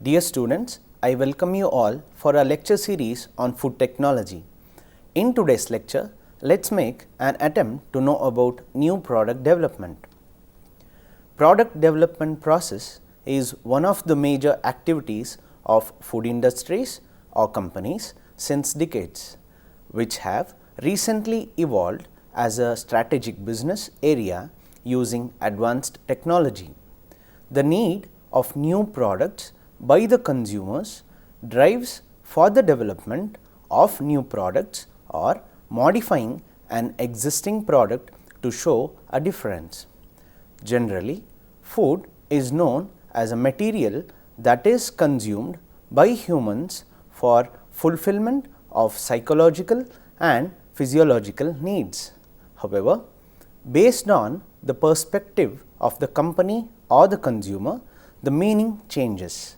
Dear students, I welcome you all for our lecture series on food technology. In today's lecture, let's make an attempt to know about new product development. Product development process is one of the major activities of food industries or companies since decades, which have recently evolved as a strategic business area using advanced technology. The need of new products by the consumers drives for the development of new products or modifying an existing product to show a difference. Generally, food is known as a material that is consumed by humans for fulfillment of psychological and physiological needs. However, based on the perspective of the company or the consumer, the meaning changes.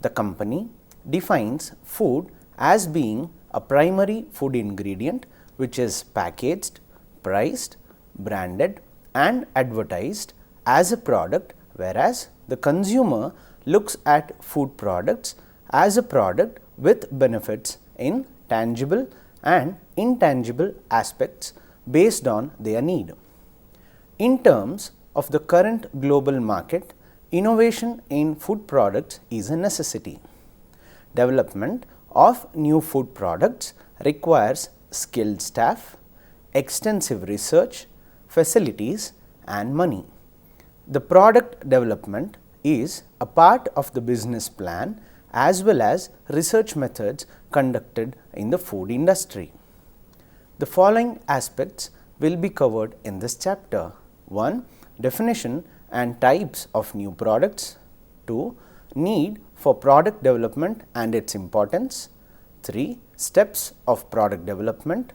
The company defines food as being a primary food ingredient which is packaged, priced, branded and advertised as a product, whereas the consumer looks at food products as a product with benefits in tangible and intangible aspects based on their need. In terms of the current global market, innovation in food products is a necessity. Development of new food products requires skilled staff, extensive research, facilities and money. The product development is a part of the business plan as well as research methods conducted in the food industry. The following aspects will be covered in this chapter. 1. Definition and types of new products. 2. Need for product development and its importance. 3. Steps of product development.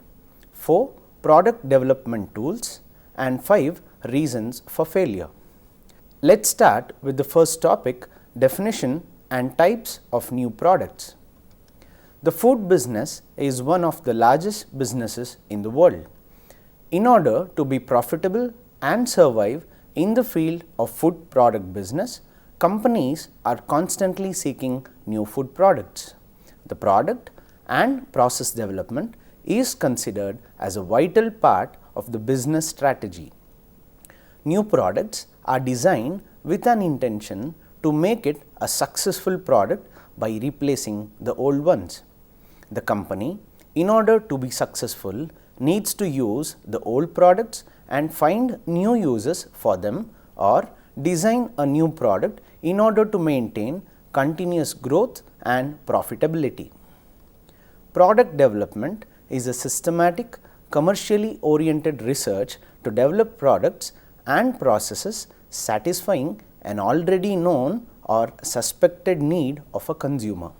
4. Product development tools. And 5. Reasons for failure. Let's start with the first topic, definition and types of new products. The food business is one of the largest businesses in the world. In order to be profitable and survive in the field of food product business, companies are constantly seeking new food products. The product and process development is considered as a vital part of the business strategy. New products are designed with an intention to make it a successful product by replacing the old ones. The company, in order to be successful, needs to use the old products and find new uses for them or design a new product in order to maintain continuous growth and profitability. Product development is a systematic, commercially oriented research to develop products and processes satisfying an already known or suspected need of a consumer.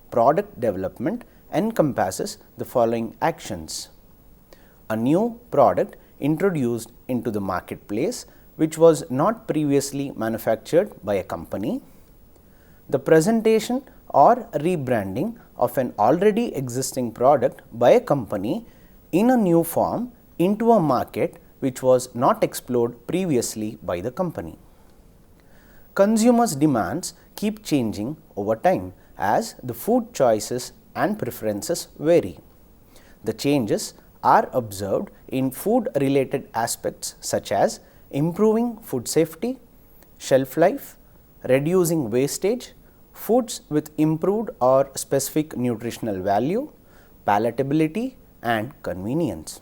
Product development encompasses the following actions: a new product introduced into the marketplace which was not previously manufactured by a company, the presentation or rebranding of an already existing product by a company in a new form into a market which was not explored previously by the company. Consumers' demands keep changing over time as the food choices and preferences vary. The changes are observed in food related aspects such as improving food safety, shelf life, reducing wastage, foods with improved or specific nutritional value, palatability and convenience.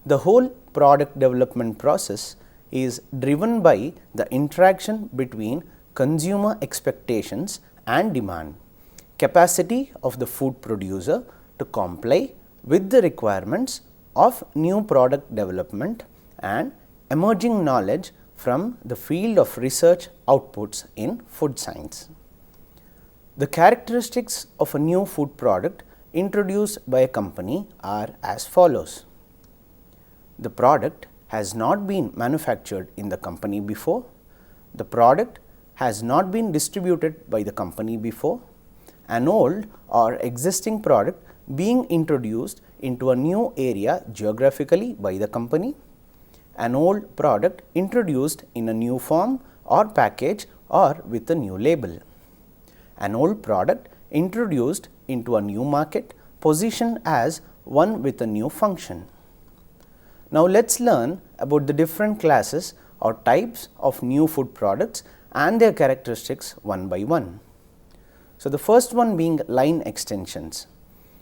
The whole product development process is driven by the interaction between consumer expectations and demand, capacity of the food producer to comply with the requirements of new product development and emerging knowledge from the field of research outputs in food science. The characteristics of a new food product introduced by a company are as follows. The product has not been manufactured in the company before. The product has not been distributed by the company before. An old or existing product being introduced into a new area geographically by the company. An old product introduced in a new form or package or with a new label. an old product introduced into a new market positioned as one with a new function. Now, let us learn about the different classes or types of new food products and their characteristics one by one. So, the first one being line extensions.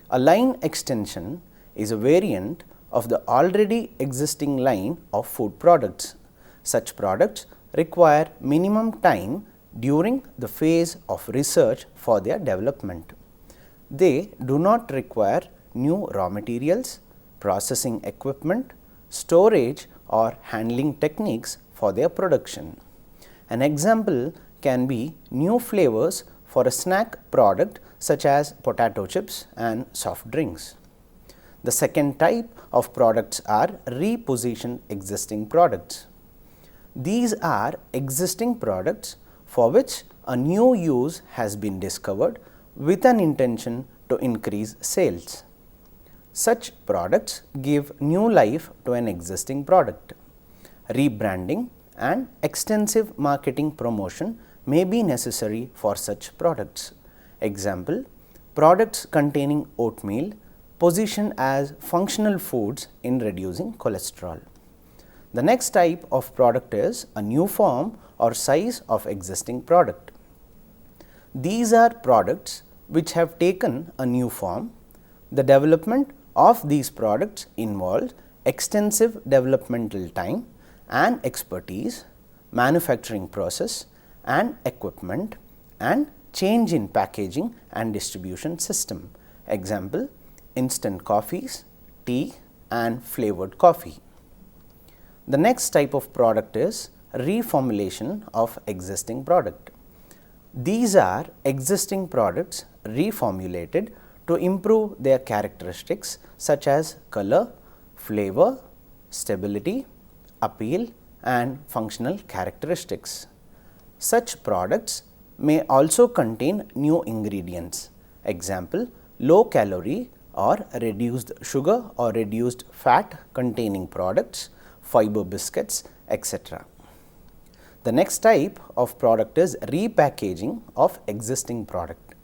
A line extension is a variant of the already existing line of food products. Such products require minimum time during the phase of research for their development. They do not require new raw materials, processing equipment, storage or handling techniques for their production. An example can be new flavors for a snack product such as potato chips and soft drinks. The second type of products are repositioned existing products. These are existing products for which a new use has been discovered with an intention to increase sales. Such products give new life to an existing product. Rebranding and extensive marketing promotion may be necessary for such products. Example, products containing oatmeal positioned as functional foods in reducing cholesterol. The next type of product is a new form or size of existing product. These are products which have taken a new form. The development of these products involves extensive developmental time and expertise, manufacturing process and equipment, and change in packaging and distribution system. Example, instant coffees, tea and flavored coffee. The next type of product is reformulation of existing product. These are existing products reformulated to improve their characteristics such as color, flavor, stability, appeal and functional characteristics. Such products may also contain new ingredients. Example, low calorie or reduced sugar or reduced fat containing products, fiber biscuits, etc. The next type of product is repackaging of existing product.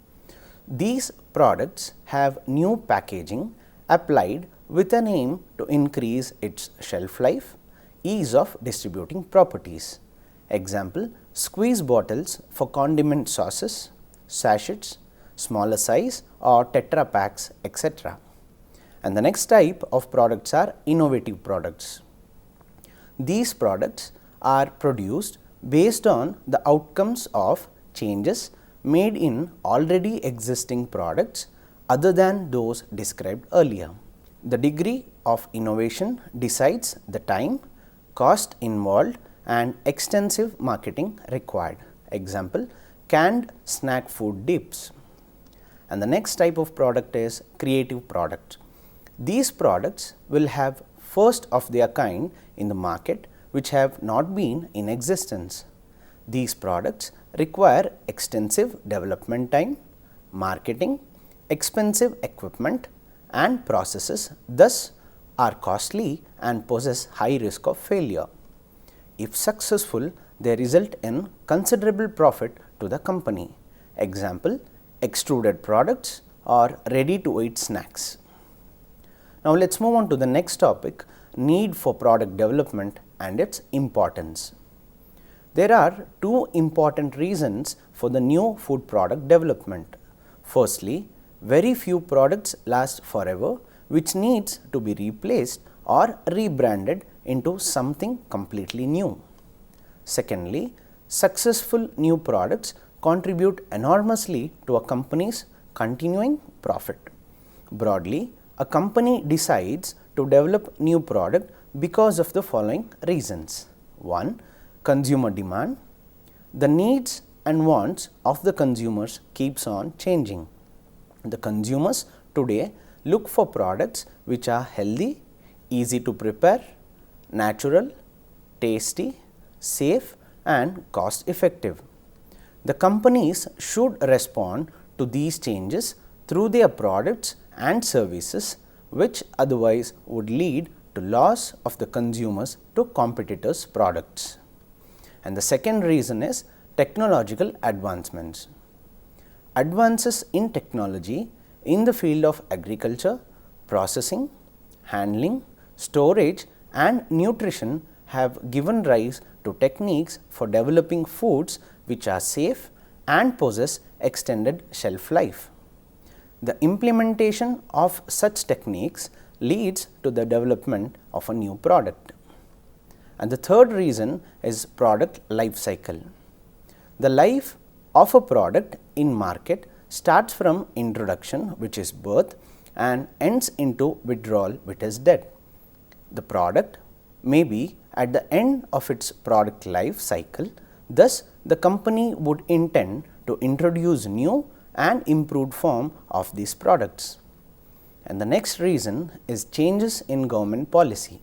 These products have new packaging applied with an aim to increase its shelf life, ease of distributing properties. Example, squeeze bottles for condiment sauces, sachets, smaller size or tetra packs, etc. And the next type of products are innovative products. These products are produced based on the outcomes of changes made in already existing products other than those described earlier. The degree of innovation decides the time, cost involved and extensive marketing required. Example, canned snack food dips. And the next type of product is creative product. These products will have first of their kind in the market which have not been in existence. These products require extensive development time, marketing, expensive equipment and processes, thus are costly and possess high risk of failure. If successful, they result in considerable profit to the company. Example, extruded products or ready to eat snacks. Now, let us move on to the next topic, need for product development and its importance. There are two important reasons for the new food product development. Firstly, very few products last forever, which needs to be replaced or rebranded into something completely new. Secondly, successful new products contribute enormously to a company's continuing profit. Broadly, a company decides to develop new product because of the following reasons. 1. Consumer demand. The needs and wants of the consumers keeps on changing. The consumers today look for products which are healthy, easy to prepare, natural, tasty, safe and cost effective. The companies should respond to these changes through their products and services, which otherwise would lead to loss of the consumers to competitors' products. And the second reason is technological advancements. advances in technology in the field of agriculture, processing, handling, storage and nutrition have given rise to techniques for developing foods which are safe and possess extended shelf life. The implementation of such techniques leads to the development of a new product. And the third reason is product life cycle. The life of a product in market starts from introduction, which is birth, and ends into withdrawal, which is death. The product may be at the end of its product life cycle. Thus, the company would intend to introduce new and improved form of these products. And the next reason is changes in government policy.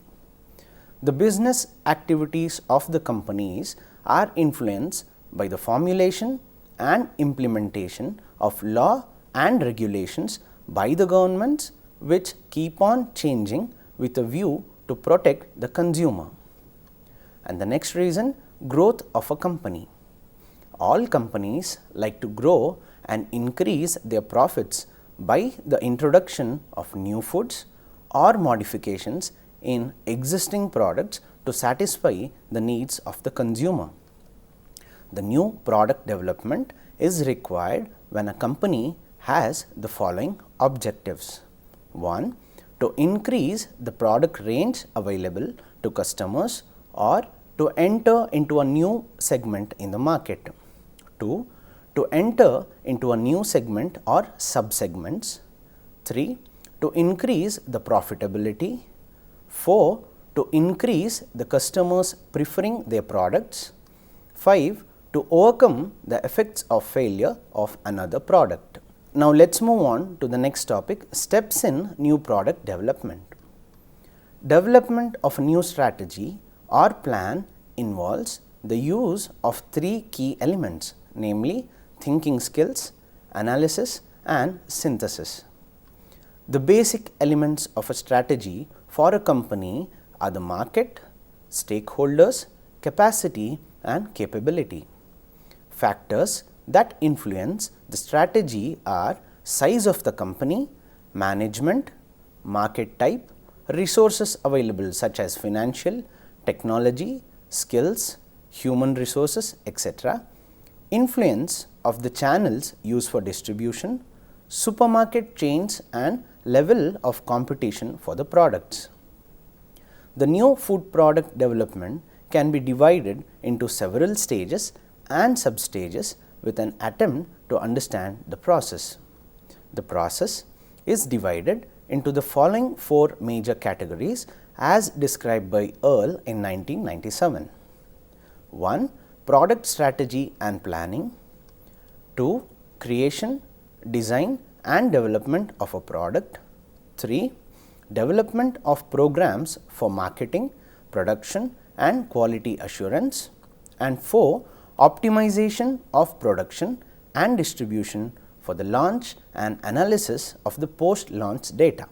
The business activities of the companies are influenced by the formulation and implementation of law and regulations by the governments, which keep on changing with a view to protect the consumer. And the next reason, growth of a company. All companies like to grow and increase their profits by the introduction of new foods or modifications in existing products to satisfy the needs of the consumer. The new product development is required when a company has the following objectives. 1. To increase the product range available to customers or to enter into a new segment in the market. 2. To enter into a new segment or sub-segments. 3. To increase the profitability. 4. To increase the customers preferring their products. 5. To overcome the effects of failure of another product. Now, let us move on to the next topic, steps in new product development. Development of a new strategy or plan involves the use of three key elements, namely thinking skills, analysis and synthesis. The basic elements of a strategy for a company are the market, stakeholders, capacity and capability. Factors that influence the strategy are size of the company, management, market type, resources available such as financial, technology, skills, human resources, etc., influence of the channels used for distribution, supermarket chains and level of competition for the products. The new food product development can be divided into several stages and sub-stages with an attempt to understand the process. The process is divided into the following four major categories as described by Earl in 1997. 1. Product strategy and planning. 2. Creation, design and development of a product. 3. Development of programs for marketing, production and quality assurance. And 4. Optimization of production and distribution for the launch and analysis of the post-launch data.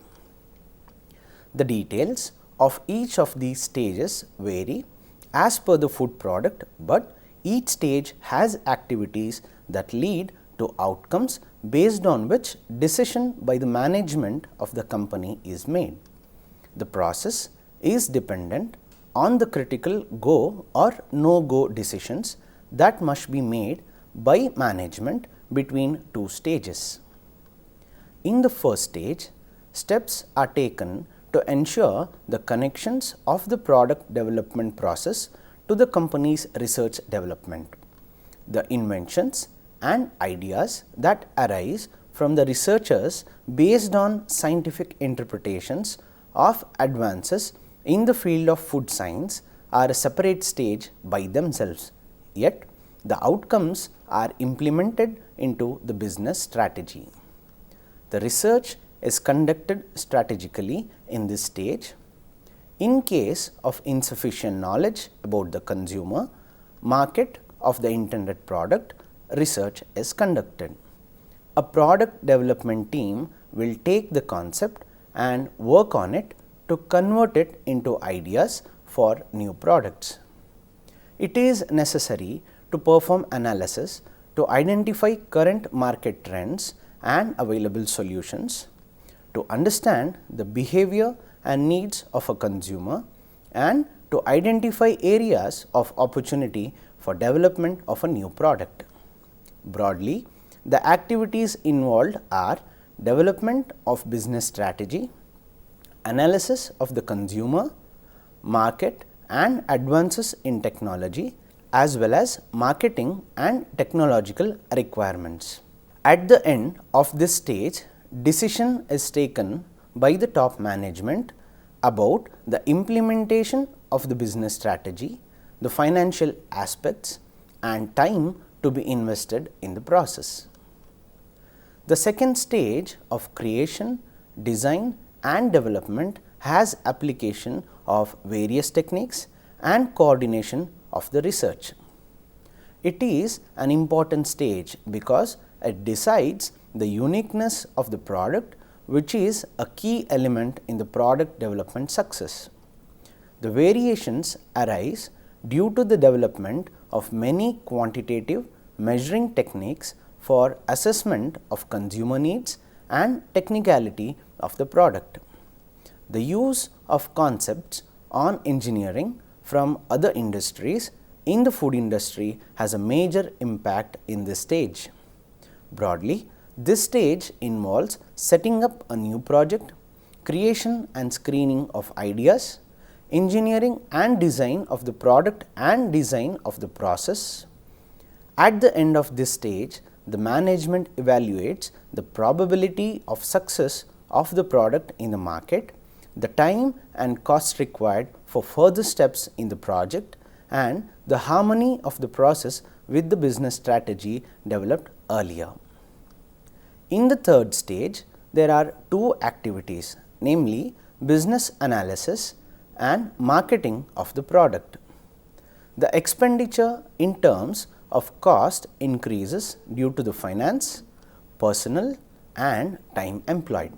The details of each of these stages vary as per the food product, but each stage has activities that lead to outcomes based on which decision by the management of the company is made. The process is dependent on the critical go or no go decisions that must be made by management between two stages. In the first stage, steps are taken to ensure the connections of the product development process to the company's research development. The inventions and ideas that arise from the researchers based on scientific interpretations of advances in the field of food science are a separate stage by themselves. Yet, the outcomes are implemented into the business strategy. The research is conducted strategically in this stage. In case of insufficient knowledge about the consumer, market of the intended product, research is conducted. A product development team will take the concept and work on it to convert it into ideas for new products. It is necessary to perform analysis to identify current market trends and available solutions, to understand the behavior and needs of a consumer, and to identify areas of opportunity for development of a new product. Broadly, the activities involved are development of business strategy, analysis of the consumer, market and advances in technology, as well as marketing and technological requirements. At the end of this stage, decision is taken by the top management about the implementation of the business strategy, the financial aspects and time to be invested in the process. The second stage of creation, design and development has application of various techniques and coordination of the research. It is an important stage because it decides the uniqueness of the product, which is a key element in the product development success. The variations arise due to the development of many quantitative measuring techniques for assessment of consumer needs and technicality of the product. The use of concepts on engineering from other industries in the food industry has a major impact in this stage. Broadly, this stage involves setting up a new project, creation and screening of ideas, engineering and design of the product and design of the process. At the end of this stage, the management evaluates the probability of success of the product in the market, the time and cost required for further steps in the project, and the harmony of the process with the business strategy developed earlier. In the third stage, there are two activities, namely business analysis and marketing of the product. The expenditure in terms of cost increases due to the finance, personnel and time employed.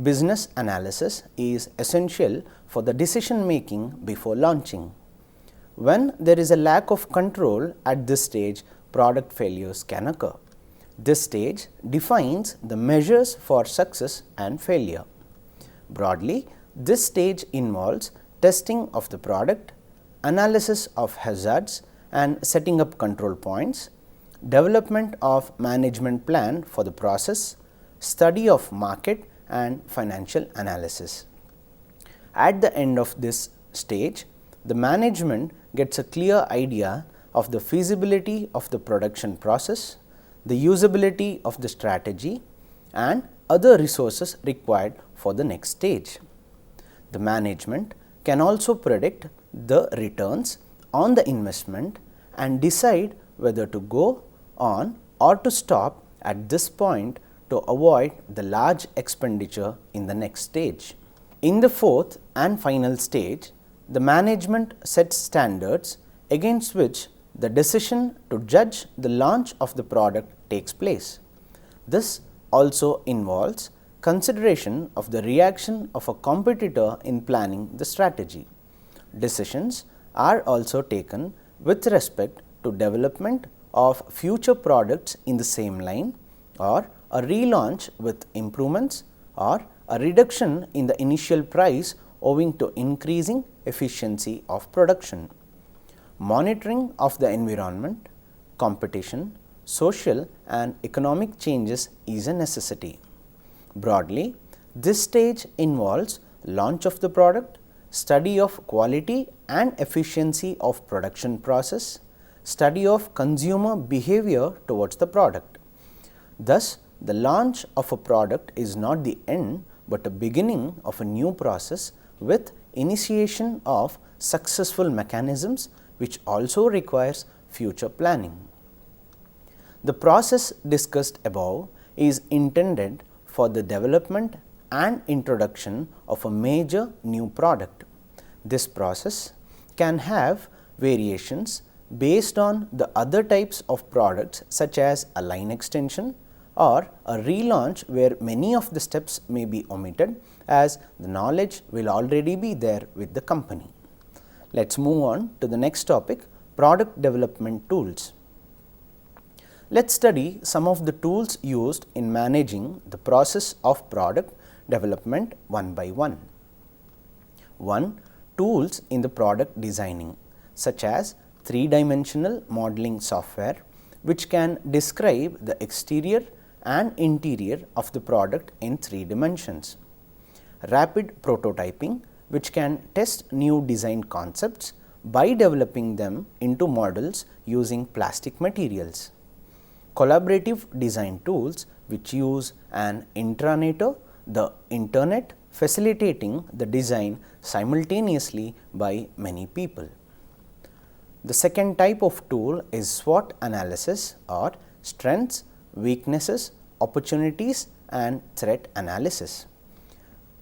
Business analysis is essential for the decision making before launching. When there is a lack of control at this stage, product failures can occur. This stage defines the measures for success and failure. Broadly, this stage involves testing of the product, analysis of hazards and setting up control points, development of management plan for the process, study of market and financial analysis. At the end of this stage, the management gets a clear idea of the feasibility of the production process, the usability of the strategy and other resources required for the next stage. The management can also predict the returns on the investment and decide whether to go on or to stop at this point to avoid the large expenditure in the next stage. In the fourth and final stage, the management sets standards against which the decision to judge the launch of the product takes place. This also involves consideration of the reaction of a competitor in planning the strategy. Decisions are also taken with respect to development of future products in the same line, or a relaunch with improvements, or a reduction in the initial price owing to increasing efficiency of production. Monitoring of the environment, competition, social and economic changes is a necessity. Broadly, this stage involves launch of the product, study of quality and efficiency of production process, study of consumer behavior towards the product. Thus, the launch of a product is not the end, but a beginning of a new process with initiation of successful mechanisms, which also requires future planning. The process discussed above is intended for the development and introduction of a major new product. This process can have variations based on the other types of products, such as a line extension or a relaunch where many of the steps may be omitted, as the knowledge will already be there with the company. Let us move on to the next topic, product development tools. Let's study some of the tools used in managing the process of product development one by one. 1. Tools in the product designing, such as three-dimensional modeling software, which can describe the exterior and interior of the product in 3 dimensions. Rapid prototyping, which can test new design concepts by developing them into models using plastic materials. Collaborative design tools, which use an intranet, the internet, facilitating the design simultaneously by many people. The second type of tool is SWOT analysis, or strengths, weaknesses, opportunities and threat analysis.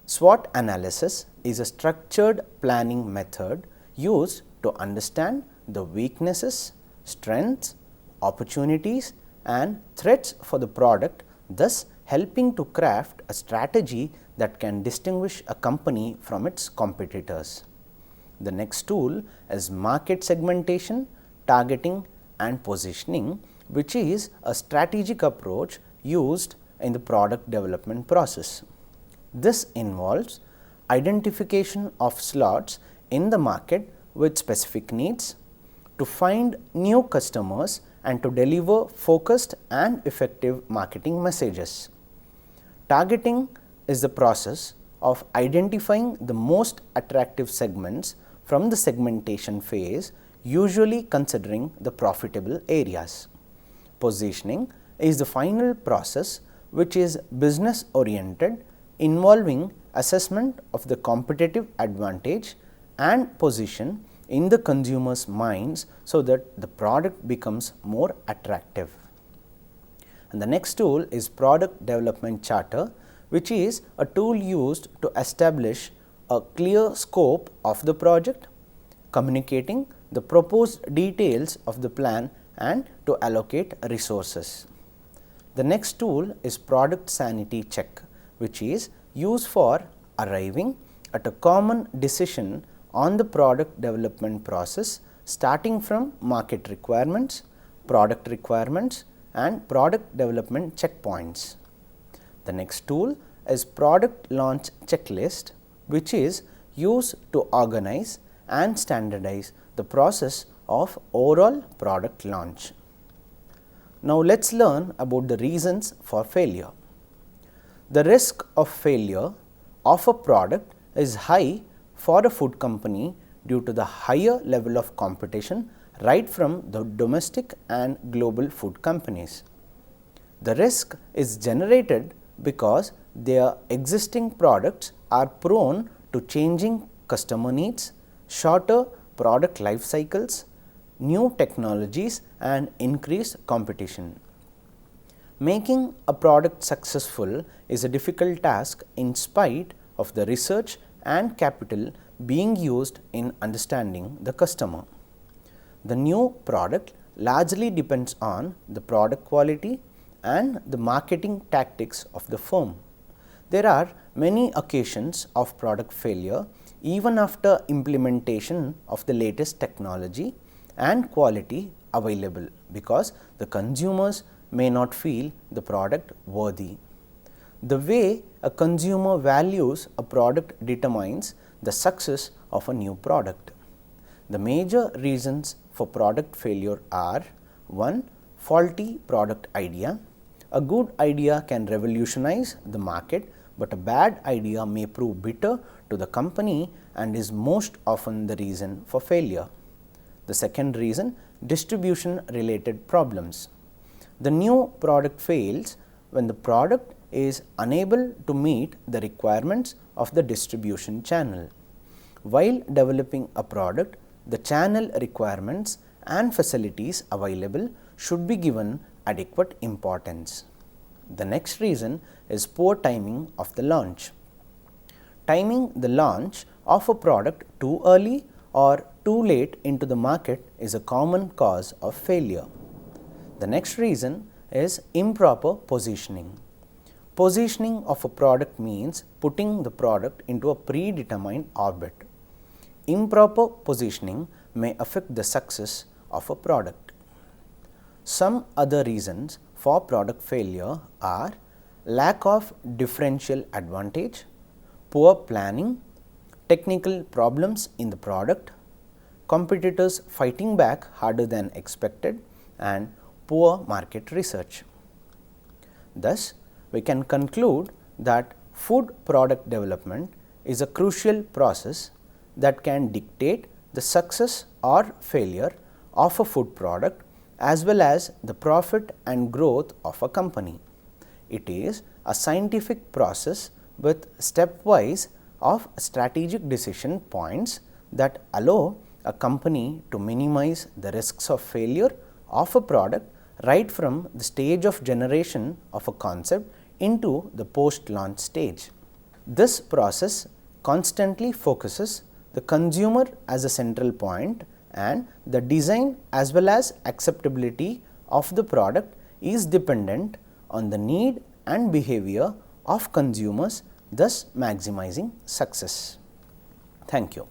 SWOT analysis is a structured planning method used to understand the weaknesses, strengths, opportunities and threats for the product, thus helping to craft a strategy that can distinguish a company from its competitors. The next tool is market segmentation, targeting and positioning, which is a strategic approach used in the product development process. This involves identification of slots in the market with specific needs, to find new customers and to deliver focused and effective marketing messages. Targeting is the process of identifying the most attractive segments from the segmentation phase, usually considering the profitable areas. Positioning is the final process, which is business oriented, involving assessment of the competitive advantage and position in the consumer's minds so that the product becomes more attractive. And the next tool is product development charter, which is a tool used to establish a clear scope of the project, communicating the proposed details of the plan and to allocate resources. The next tool is product sanity check, which is used for arriving at a common decision on the product development process, starting from market requirements, product requirements and product development checkpoints. The next tool is product launch checklist, which is used to organize and standardize the process of overall product launch. Now, let us learn about the reasons for failure. The risk of failure of a product is high for a food company due to the higher level of competition right from the domestic and global food companies. The risk is generated because their existing products are prone to changing customer needs, shorter product life cycles, new technologies and increased competition. Making a product successful is a difficult task in spite of the research and capital being used in understanding the customer. The new product largely depends on the product quality and the marketing tactics of the firm. There are many occasions of product failure even after implementation of the latest technology and quality available, because the consumers may not feel the product worthy. The way a consumer values a product determines the success of a new product. The major reasons for product failure are: 1. Faulty product idea. A good idea can revolutionize the market, but a bad idea may prove bitter to the company and is most often the reason for failure. The second reason, distribution related problems. The new product fails when the product is unable to meet the requirements of the distribution channel. While developing a product, the channel requirements and facilities available should be given adequate importance. The next reason is poor timing of the launch. Timing the launch of a product too early or too late into the market is a common cause of failure. The next reason is improper positioning. Positioning of a product means putting the product into a predetermined orbit. Improper positioning may affect the success of a product. Some other reasons for product failure are lack of differential advantage, poor planning, technical problems in the product, competitors fighting back harder than expected, and poor market research. Thus, we can conclude that food product development is a crucial process that can dictate the success or failure of a food product as well as the profit and growth of a company. It is a scientific process with stepwise of strategic decision points that allow a company to minimize the risks of failure of a product right from the stage of generation of a concept into the post-launch stage. This process constantly focuses the consumer as a central point, and the design as well as acceptability of the product is dependent on the need and behavior of consumers, thus maximizing success. Thank you.